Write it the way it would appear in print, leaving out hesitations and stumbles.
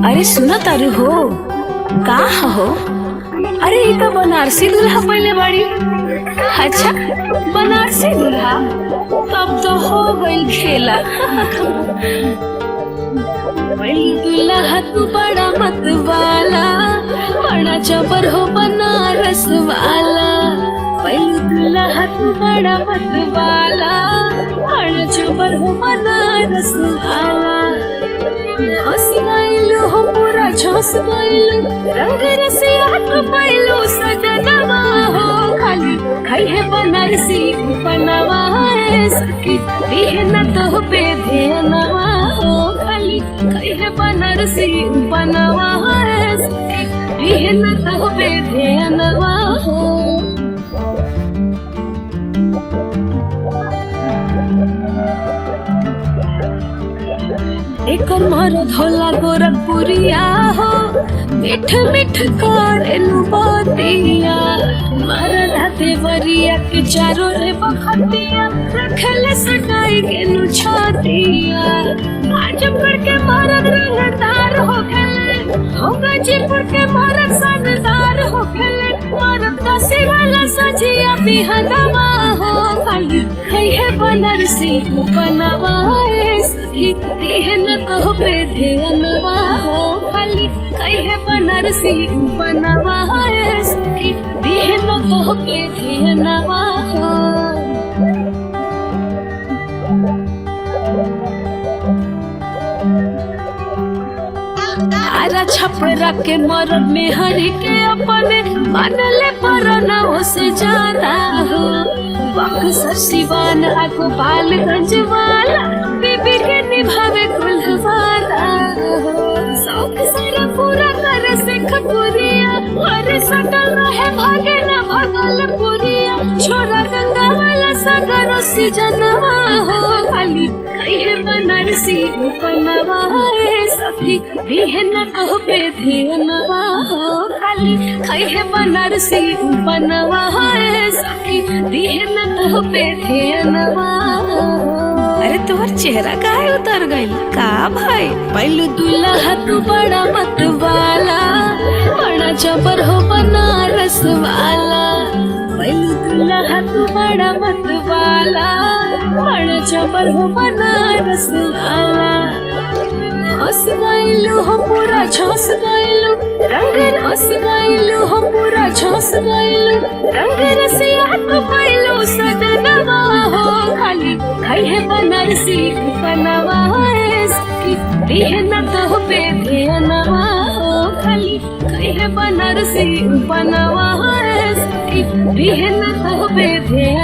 अरे सुना तारू हो का हो। अरे एक बनारसी दूल्हा पहले बड़ी। अच्छा बनारसी दूल्हा तब तो हो गई खेला। दूल्हा तू बड़ा मत वाला, बड़ा जबर हो बनारस वाला। दूल्हा तू बड़ा मत वाला, बड़ा जबर हो बनारस वाला। हंसलू हो पूरा झोंस गइलू, रंग रसिया तो पैलू सजनवा हो। खाली खाई है बनारसी बनवा है सखी, दिहना तो पे ध्यानवा हो। खाली खाई है बनारसी बनवा है सखी, दिहना तो पे ध्यानवा हो। एक मार धोला गोरखपुरिया हो, मिठ मिठ करेलू बतिया। मारा धाते वरिया के चारों रे बखतिया, रखले सटाई के नु छतिया। आजमगढ़ के मारद रंगदार हो गले, हो गाजीपुर के मारद शानदार हो गले। मारद दसी वाला सजिया बिहनवा हो। खाली खाई है बनारसी बनवा है सखी, दिहना तो पे ध्यानवा हो। खाली खाई है बनारसी बनवा है सखी, दिहना तो पे ध्यानवा हो। आरा छपरा के मरद में हरि के अपने मानले परना से ज्यादा हो। बक्सर सिवान आ गोपालगंज वाला, बीबी के निभावे कुलवाला हो। शौक सारा पूरा करे से खपुरिया, अरे सटल रहे भागे ना भागलपुरिया। छोरा गंगा वाला सागर सी जनवा हो। खाली खाई है बनारसी बनवा है सखी, दिहना तो पे ध्यानवा हो। खाली खाई है बनारसी बनवा है सखी, दिहना तो पे ध्यानवा हो। अरे तोहर चेहरा काहे उतर गइल का भाई। पहलू दूल्हा तू बड़ा मत वाला, बड़ा जबर हो बनारस वाला। पहलू दूल्हा तू बड़ा मत वाला, बड़ा जबर हो बनारस वाला। हंस गइलू हो पूरा झोंस गइलू, रंग हंस गइलू हो पूरा झोंस गइलू। रंग रसिया तो पैलू सजनवा हो। खाली खाई है बनारसी बनवा है सखी, दिहना तो पे ध्यानवा हो। खाली खाई है बनारसी बनवा है सखी, दिहना तो पे ध्यानवा।